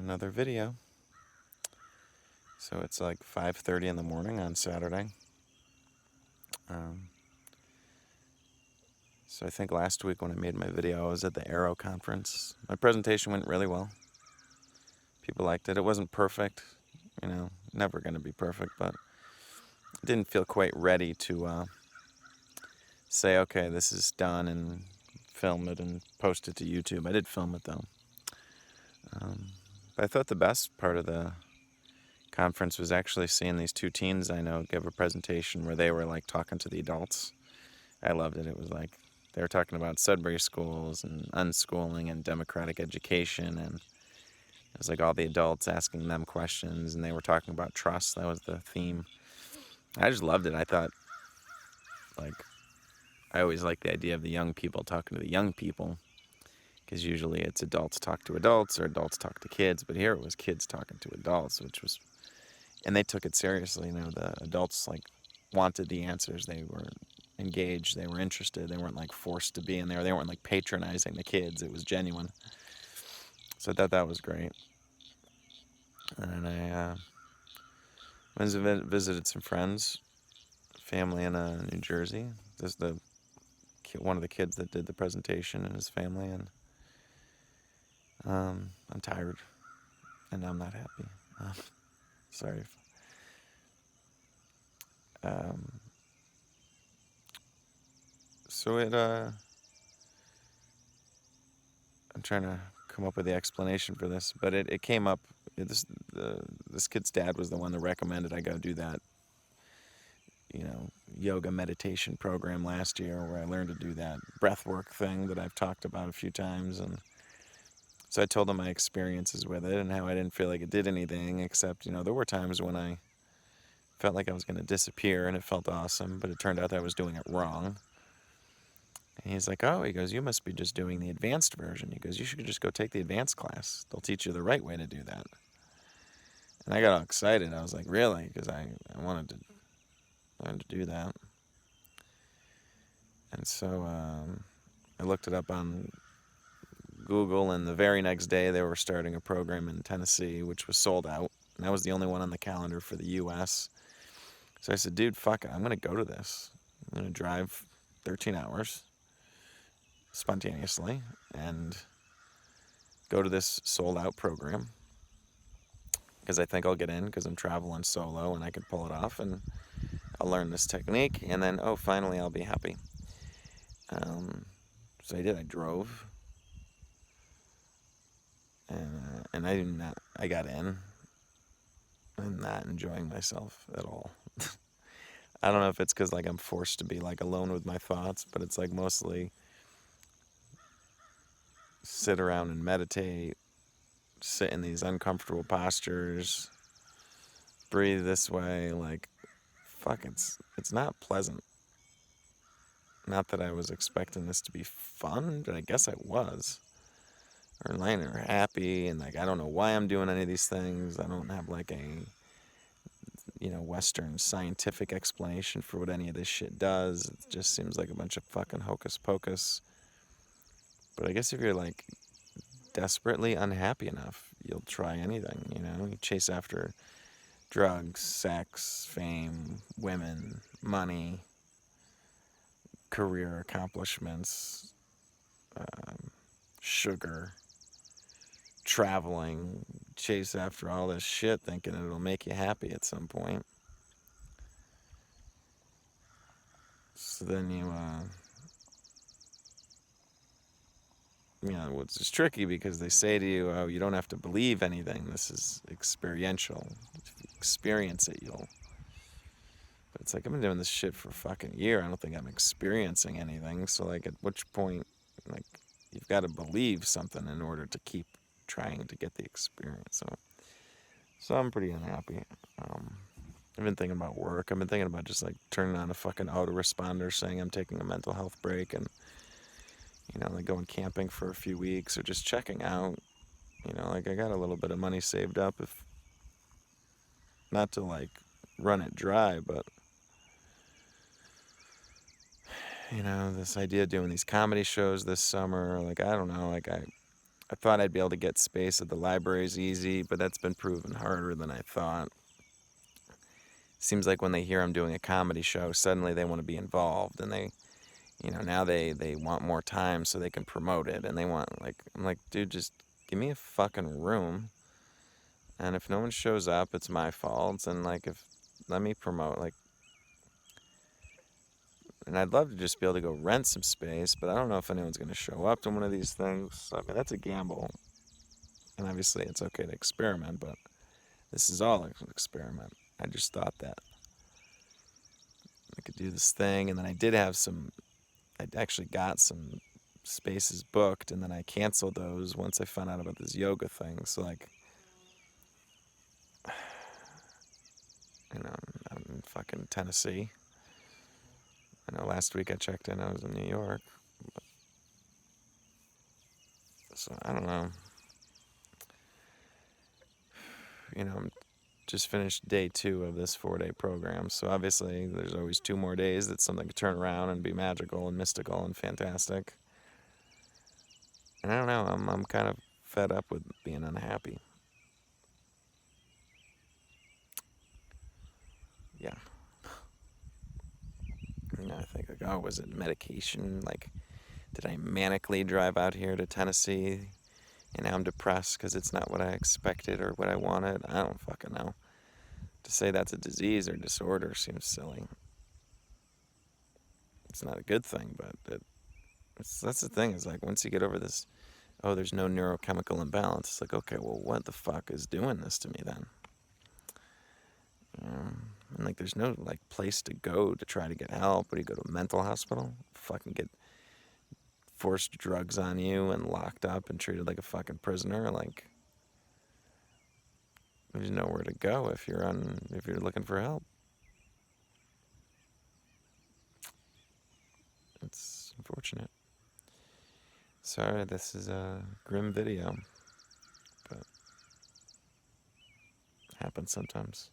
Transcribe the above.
another video. So it's like 5:30 in the morning on Saturday. So I think last week when I made my video, I was at the Arrow conference. My presentation went really well. People liked it. It wasn't perfect, never going to be perfect, but I didn't feel quite ready to say, okay, this is done and film it and post it to YouTube. I did film it though. But I thought the best part of the conference was actually seeing these two teens I know give a presentation where they were like talking to the adults. I loved it. It was like they were talking about Sudbury schools and unschooling and democratic education, and it was like all the adults asking them questions, and they were talking about trust. That was the theme. I just loved it. I thought, like, I always like the idea of the young people talking to the young people, because usually it's adults talk to adults or adults talk to kids, but here it was kids talking to adults, and they took it seriously. The adults like wanted the answers. They were engaged. They were interested. They weren't like forced to be in there. They weren't like patronizing the kids. It was genuine. So I thought that was great. And I went and visited some friends, family in New Jersey. There's one of the kids that did the presentation and his family, and I'm tired, and I'm not happy. Sorry. So I'm trying to come up with the explanation for this, but it came up. This kid's dad was the one that recommended I go do that, yoga meditation program last year, where I learned to do that breathwork thing that I've talked about a few times. And so I told him my experiences with it and how I didn't feel like it did anything, except, there were times when I felt like I was going to disappear, and it felt awesome, but it turned out that I was doing it wrong. And he's like, oh, he goes, you must be just doing the advanced version. He goes, you should just go take the advanced class. They'll teach you the right way to do that. And I got all excited. I was like, really? Because I wanted to do that. And so I looked it up on Google, and the very next day they were starting a program in Tennessee, which was sold out. And that was the only one on the calendar for the U.S. So I said, dude, fuck it. I'm going to go to this. I'm going to drive 13 hours spontaneously and go to this sold out program, because I think I'll get in, because I'm traveling solo and I can pull it off, and I'll learn this technique, and then, finally I'll be happy. So I did. I drove, and I got in. I'm not enjoying myself at all. I don't know if it's because like I'm forced to be like alone with my thoughts, but it's like mostly sit around and meditate, sit in these uncomfortable postures, breathe this way. Like, fuck, it's not pleasant. Not that I was expecting this to be fun, but I guess I was. Or happy, and like I don't know why I'm doing any of these things. I don't have like a Western scientific explanation for what any of this shit does. It just seems like a bunch of fucking hocus pocus. But I guess if you're like desperately unhappy enough, you'll try anything. You chase after drugs, sex, fame, women, money, career accomplishments, sugar, traveling, chase after all this shit thinking it'll make you happy at some point. So then it's tricky, because they say to you, oh, you don't have to believe anything. This is experiential. If you experience it, you'll... But it's like, I've been doing this shit for a fucking year. I don't think I'm experiencing anything. So like, at which point, like, you've got to believe something in order to keep trying to get the experience. So I'm pretty unhappy. I've been thinking about work. I've been thinking about just like turning on a fucking autoresponder saying I'm taking a mental health break, and like going camping for a few weeks, or just checking out. Like I got a little bit of money saved up, if not to like run it dry, but this idea of doing these comedy shows this summer, like I don't know, like I thought I'd be able to get space at the libraries easy, but that's been proven harder than I thought. Seems like when they hear I'm doing a comedy show, suddenly they want to be involved, and now they want more time so they can promote it, and they want, like, I'm like, dude, just give me a fucking room, and if no one shows up, it's my fault, and, like, let me promote, like, and I'd love to just be able to go rent some space, but I don't know if anyone's going to show up to one of these things. I mean, that's a gamble, and obviously it's okay to experiment, but this is all an experiment. I just thought that I could do this thing, and then I actually got some spaces booked, and then I canceled those once I found out about this yoga thing. So, like, I'm in fucking Tennessee. I know last week I checked in, I was in New York. So, I don't know. I'm just finished day 2 of this 4-day program. So, obviously, there's always 2 more days that something could turn around and be magical and mystical and fantastic. And I don't know, I'm kind of fed up with being unhappy. Yeah. I think, like, oh, was it medication? Like, did I manically drive out here to Tennessee and now I'm depressed because it's not what I expected or what I wanted? I don't fucking know. To say that's a disease or disorder seems silly. It's not a good thing, but that's the thing, is like, once you get over this, oh, there's no neurochemical imbalance, it's like, okay, well, what the fuck is doing this to me then? And, like, there's no, like, place to go to try to get help. What do you go to a mental hospital? Fucking get forced drugs on you and locked up and treated like a fucking prisoner? Like, there's nowhere to go if you're looking for help. It's unfortunate. Sorry, this is a grim video, but it happens sometimes.